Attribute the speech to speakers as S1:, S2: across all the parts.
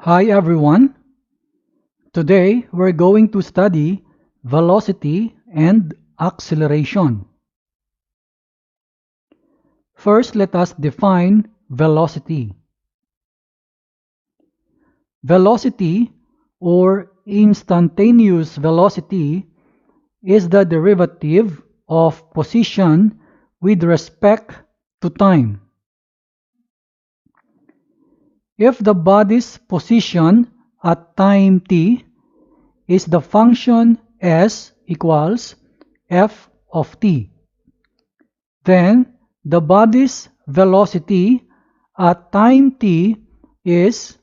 S1: Hi everyone. Today we're going to study velocity and acceleration. First, let us define velocity. Velocity or instantaneous velocity is the derivative of position with respect to time. If the body's position at time t is the function s equals f of t, then the body's velocity at time t is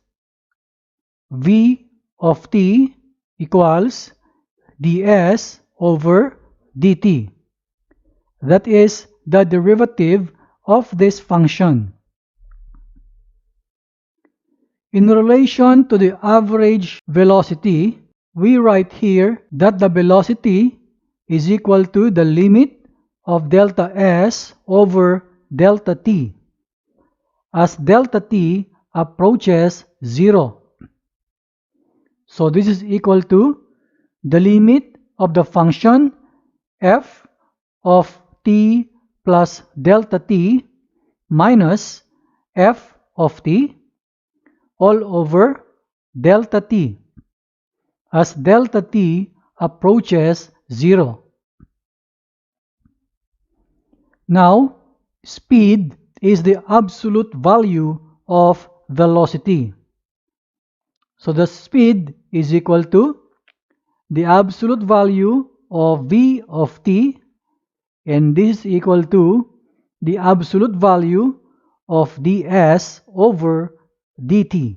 S1: v of t equals ds over dt. That is the derivative of this function. In relation to the average velocity, we write here that the velocity is equal to the limit of delta s over delta t as delta t approaches 0. So this is equal to the limit of the function f of t plus delta t minus f of t all over delta t as delta t approaches 0. Now, speed is the absolute value of velocity. So the speed is equal to the absolute value of v of t, and this is equal to the absolute value of ds over dt.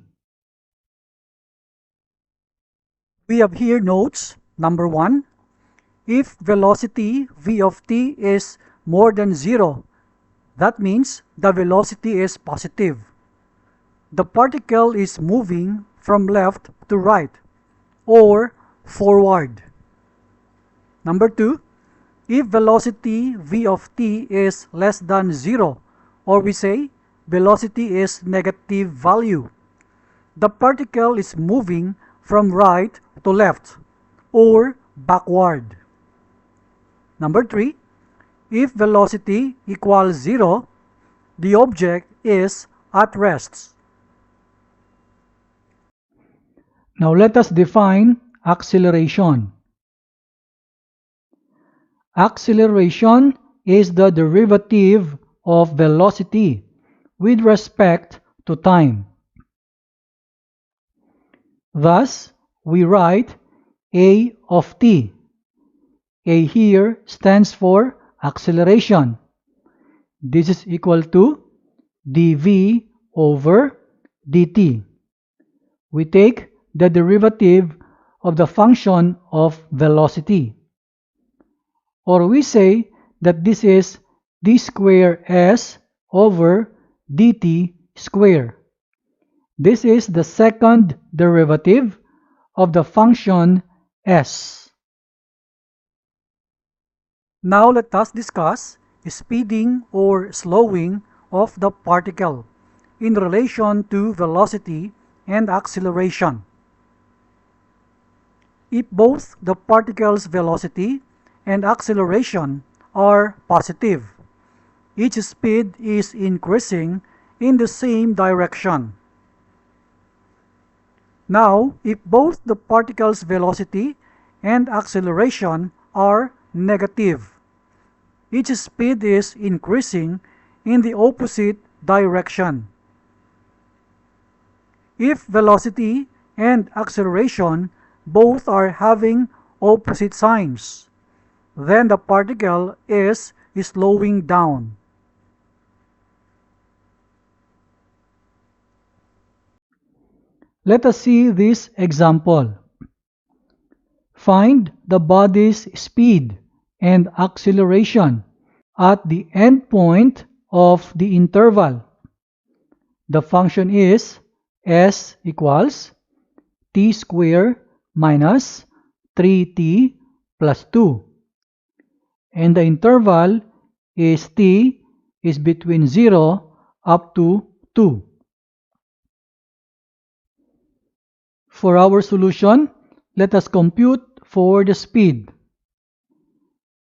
S1: We have here notes. Number 1, if velocity v of t is more than 0, that means the velocity is positive. The particle is moving from left to right or forward. Number 2, if velocity v of t is less than 0, or we say velocity is negative value, the particle is moving from right to left or backward. Number 3, if velocity equals 0, the object is at rest. Now let us define acceleration. Acceleration is the derivative of velocity with respect to time. Thus, we write a of t. A here stands for acceleration. This is equal to dv over dt. We take the derivative of the function of velocity. Or we say that this is d square s over dt square. This is the second derivative of the function s. Now let us discuss speeding or slowing of the particle in relation to velocity and acceleration. If both the particle's velocity and acceleration are positive, each speed is increasing in the same direction. Now, if both the particle's velocity and acceleration are negative, each speed is increasing in the opposite direction. If velocity and acceleration both are having opposite signs, then the particle is slowing down. Let us see this example. Find the body's speed and acceleration at the endpoint of the interval. The function is s equals t squared minus 3t plus 2. And the interval is t is between 0 up to 2. for our solution, let us compute for the speed.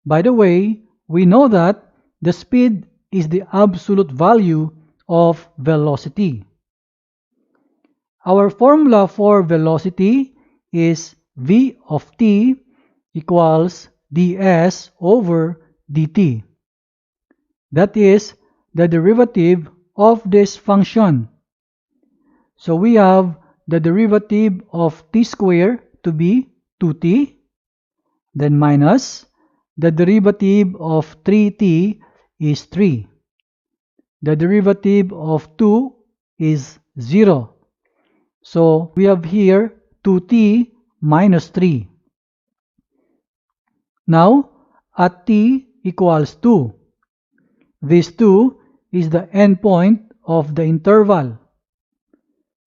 S1: By the way, we know that the speed is the absolute value of velocity. Our formula for velocity is v of t equals ds over dt. That is the derivative of this function. So we have the derivative of t squared to be 2t, then minus the derivative of 3t is 3. The derivative of 2 is 0. So we have here 2t minus 3. Now at t equals 2. This 2 is the endpoint of the interval.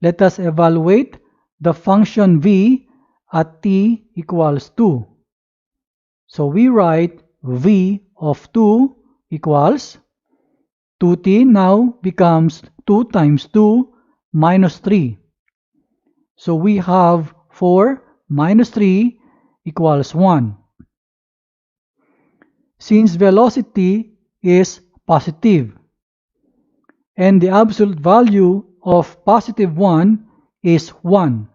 S1: Let us evaluate the function v at t equals 2. So we write v of 2 equals 2t now becomes 2 times 2 minus 3. So we have 4 minus 3 equals 1. Since velocity is positive and the absolute value of positive 1 is 1.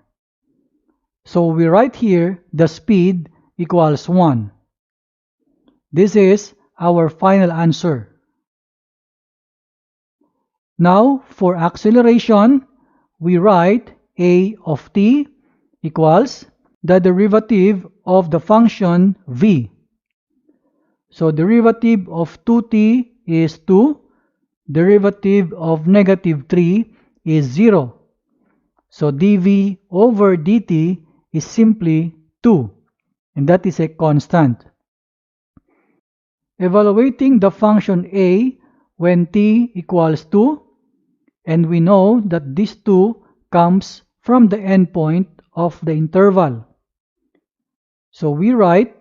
S1: So we write here the speed equals 1. This is our final answer. Now for acceleration, we write a of t equals the derivative of the function v. So derivative of 2t is 2. Derivative of negative 3 is 0. So dv over dt is simply 2, and that is a constant. Evaluating the function a when t equals 2, and we know that this 2 comes from the endpoint of the interval. So we write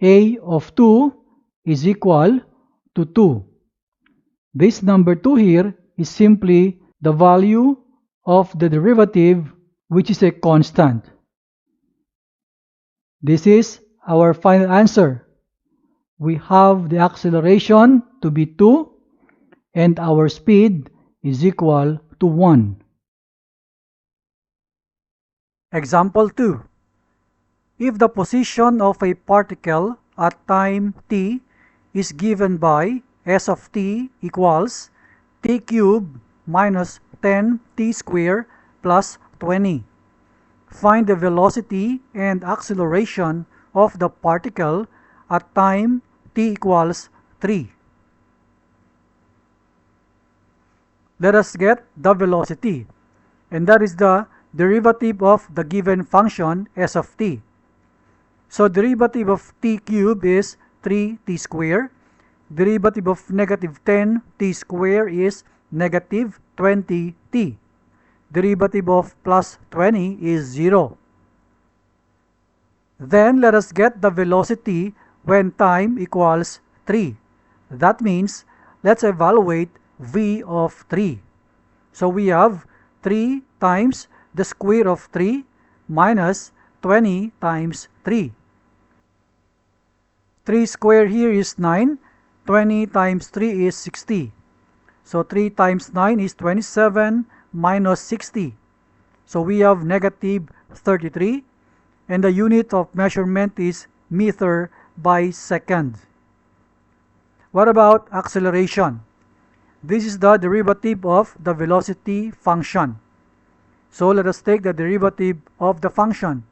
S1: a of 2 is equal to 2. This number 2 here is simply the value of the derivative, which is a constant. This is our final answer. We have the acceleration to be 2 and our speed is equal to 1. Example 2. If the position of a particle at time t is given by s of t equals t cubed minus 10t squared plus 20. Find the velocity and acceleration of the particle at time t equals 3. Let us get the velocity, and that is the derivative of the given function s of t. So derivative of t cubed is 3t squared. Derivative of negative 10t squared is negative 20t. Derivative of plus 20 is 0. Then let us get the velocity when time equals 3. That means let's evaluate v of 3. So we have 3 times the square of 3 minus 20 times 3. 3 squared here is 9. 20 times 3 is 60. So 3 times 9 is 27 minus 60. So we have negative 33. And the unit of measurement is meter by second. What about acceleration? This is the derivative of the velocity function. So let us take the derivative of the function.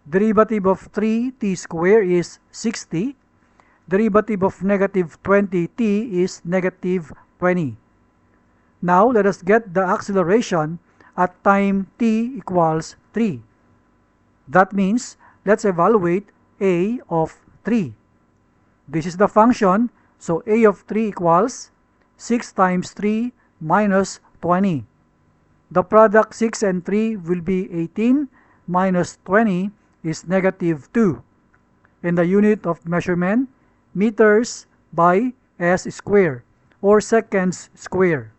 S1: Derivative of 3t squared is 60. Derivative of negative 20t is negative 20. Now let us get the acceleration at time t equals 3. That means let's evaluate a of 3. This is the function, so a of 3 equals 6 times 3 minus 20. The product 6 and 3 will be 18 minus 20 is negative 2. And the unit of measurement, meters by s squared or seconds squared.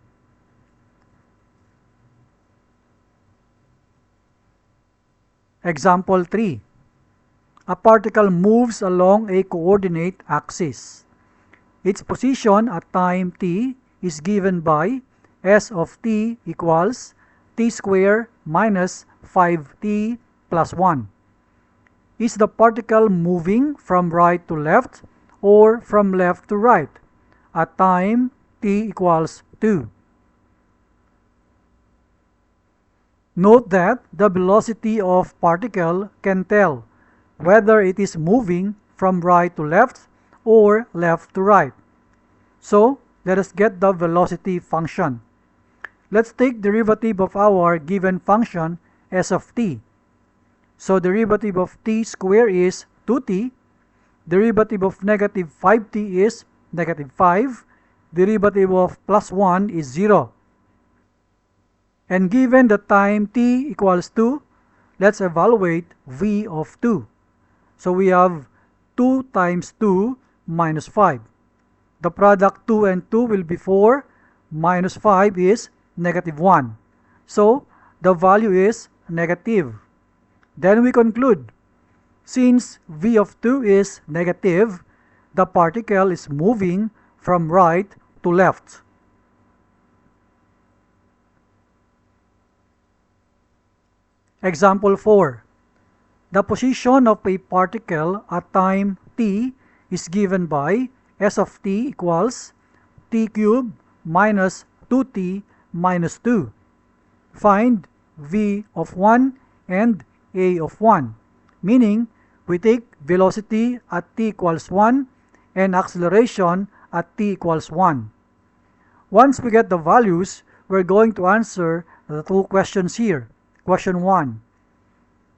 S1: Example 3. A particle moves along a coordinate axis. Its position at time t is given by s of t equals t squared minus 5t plus 1. Is the particle moving from right to left or from left to right at time t equals 2? Note that the velocity of particle can tell whether it is moving from right to left or left to right. So, let us get the velocity function. Let's take derivative of our given function s of t. So, derivative of t squared is 2t. Derivative of negative 5t is negative 5. Derivative of plus 1 is 0. And given the time t equals 2, let's evaluate v of 2. So we have 2 times 2 minus 5. The product 2 and 2 will be 4, minus 5 is negative 1. So the value is negative. Then we conclude, since v of 2 is negative, the particle is moving from right to left. Example 4. The position of a particle at time t is given by s of t equals t cubed minus 2t minus 2. Find v of 1 and a of 1, meaning we take velocity at t equals 1 and acceleration at t equals 1. Once we get the values, we're going to answer the two questions here. Question 1.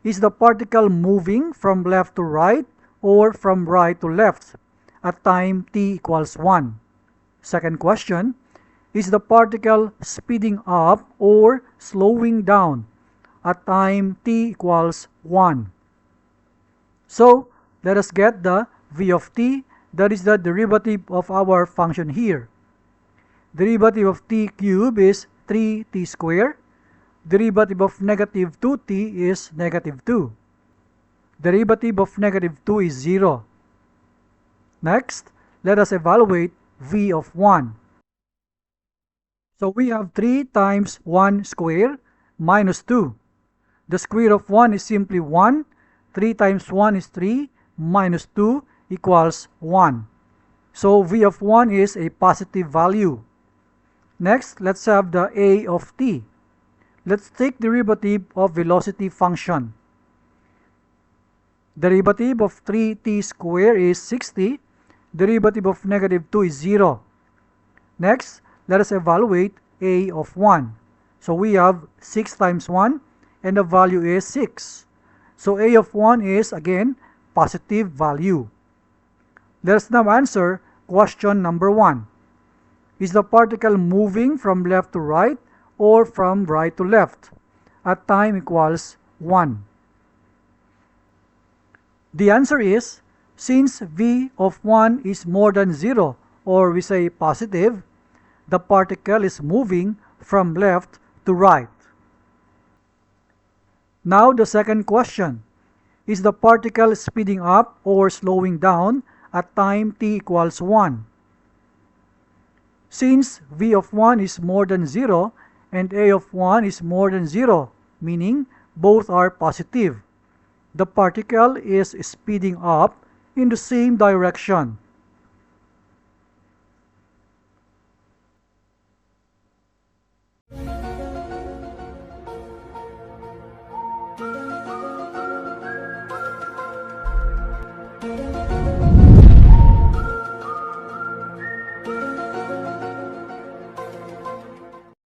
S1: Is the particle moving from left to right or from right to left at time t equals 1? Second question. Is the particle speeding up or slowing down at time t equals 1? So, let us get the v of t, that is the derivative of our function here. Derivative of t cubed is 3t squared. Derivative of negative 2t is negative 2. Derivative of negative 2 is 0. Next, let us evaluate v of 1. So we have 3 times 1 squared minus 2. The square of 1 is simply 1. 3 times 1 is 3 minus 2 equals 1. So v of 1 is a positive value. Next, let's have the a of t. Let's take derivative of velocity function. Derivative of 3t squared is 60. Derivative of negative 2 is 0. Next, let us evaluate a of 1. So we have 6 times 1 and the value is 6. So a of 1 is again positive value. Let us now answer question number 1. Is the particle moving from left to right or from right to left at time equals 1? The answer is, since v of 1 is more than 0, or we say positive, the particle is moving from left to right. Now the second question. Is the particle speeding up or slowing down at time t equals 1? Since v of 1 is more than 0 and a of 1 is more than 0, meaning both are positive, the particle is speeding up in the same direction